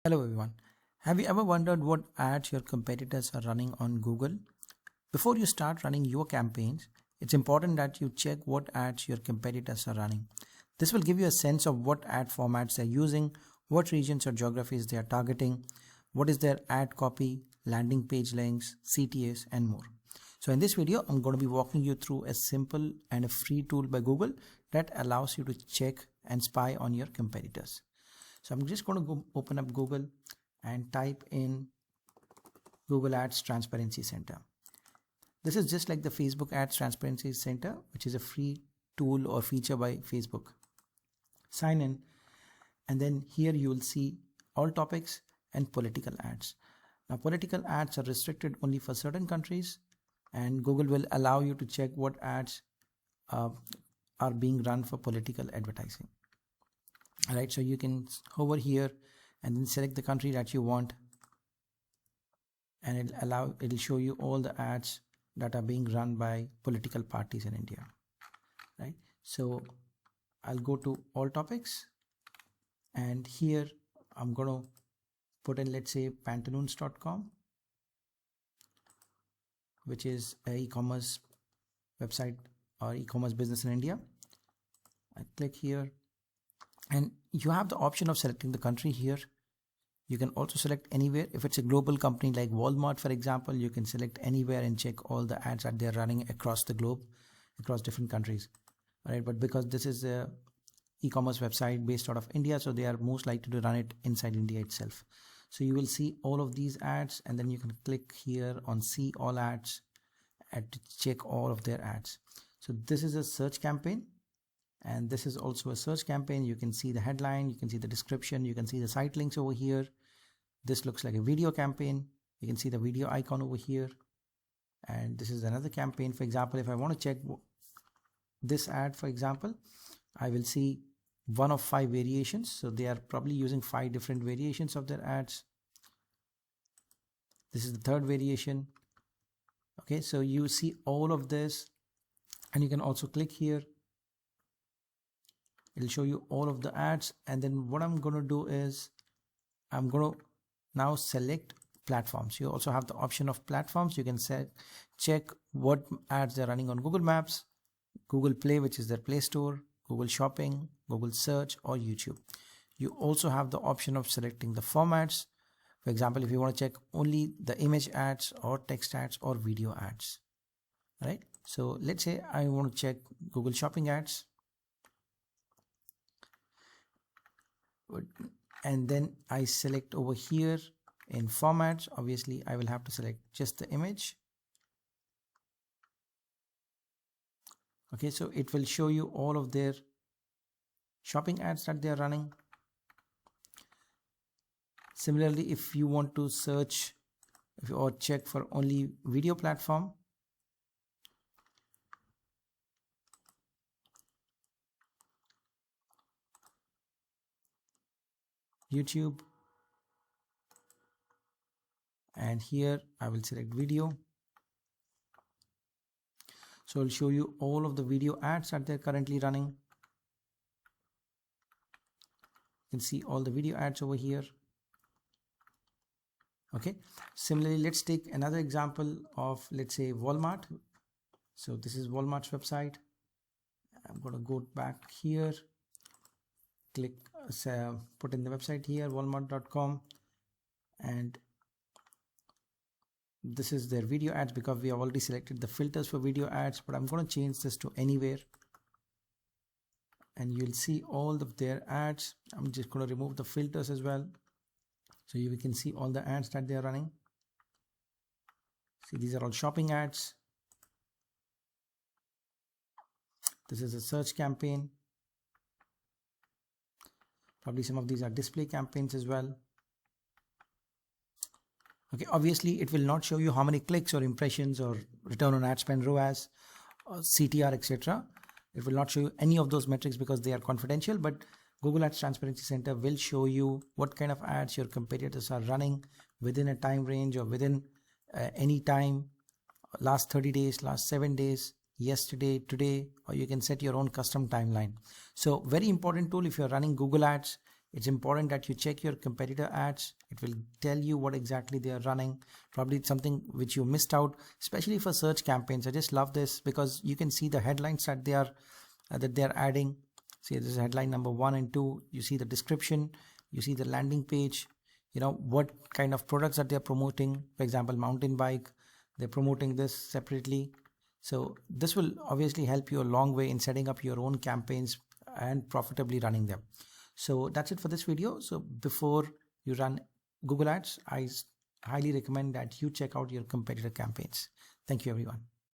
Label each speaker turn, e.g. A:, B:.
A: Hello everyone. Have you ever wondered what ads your competitors are running on Google? Before you start running your campaigns, it's important that you check what ads your competitors are running. This will give you a sense of what ad formats they're using, what regions or geographies they are targeting, what is their ad copy, landing page links, CTAs, and more. So in this video, I'm going to be walking you through a simple and a free tool by Google that allows you to check and spy on your competitors. So I'm just going to go open up Google and type in Google Ads Transparency Center. This is just like the Facebook Ads Transparency Center, which is a free tool or feature by Facebook. Sign in, and then here you will see all topics and political ads. Now, political ads are restricted only for certain countries, and Google will allow you to check what ads are being run for political advertising. Alright, so you can hover here and then select the country that you want, and it'll show you all the ads that are being run by political parties in India. Right, so I'll go to all topics, and here I'm going to put in, let's say, pantaloons.com, which is an e-commerce website or e-commerce business in India. I click here, and you have the option of selecting the country here. You can also select anywhere. If it's a global company like Walmart, for example, you can select anywhere and check all the ads that they're running across the globe, across different countries. All right, but because this is a e-commerce website based out of India, so they are most likely to run it inside India itself. So you will see all of these ads, and then you can click here on see all ads and to check all of their ads. So this is a search campaign, and this is also a search campaign. You can see the headline, you can see the description, you can see the site links over here. This looks like a video campaign. You can see the video icon over here, and this is another campaign. For example, if I want to check this ad, for example, I will see one of 5 variations. So they are probably using 5 different variations of their ads. This is the third variation. Okay, so you see all of this, and you can also click here. It'll show you all of the ads, and then what I'm going to do is I'm going to now select platforms. You also have the option of platforms. You can check what ads they're running on Google Maps, Google Play, which is their Play Store, Google Shopping, Google Search, or YouTube. You also have the option of selecting the formats. For example, if you want to check only the image ads or text ads or video ads. Right? So let's say I want to check Google Shopping ads. And then I select over here in formats. Obviously I will have to select just the image. Okay, so it will show you all of their shopping ads that they are running. Similarly, if you want to search or check for only video platform, YouTube, and here I will select video. So I'll show you all of the video ads that they're currently running. You can see all the video ads over here. Okay, similarly, let's take another example of, let's say, Walmart. So this is Walmart's website. I'm going to go back here, click, put in the website here, walmart.com, and this is their video ads because we have already selected the filters for video ads, but I'm going to change this to anywhere, and you'll see all of their ads. I'm just going to remove the filters as well, so you can see all the ads that they are running. See, these are all shopping ads. This is a search campaign. Probably some of these are display campaigns as well. Okay, obviously it will not show you how many clicks or impressions or return on ad spend, ROAS, or CTR, etc. It will not show you any of those metrics because they are confidential, but Google Ads Transparency Center will show you what kind of ads your competitors are running within a time range or within any time, last 30 days, last 7 days, yesterday, today, or you can set your own custom timeline. So very important tool if you're running Google Ads. It's important that you check your competitor ads. It will tell you what exactly they are running. Probably something which you missed out, especially for search campaigns. I just love this because you can see the headlines that they are adding. See, this is headline number 1 and 2. You see the description, you see the landing page, what kind of products that they're promoting. For example, mountain bike, they're promoting this separately. So this will obviously help you a long way in setting up your own campaigns and profitably running them. So that's it for this video. So before you run Google Ads, I highly recommend that you check out your competitor campaigns. Thank you, everyone.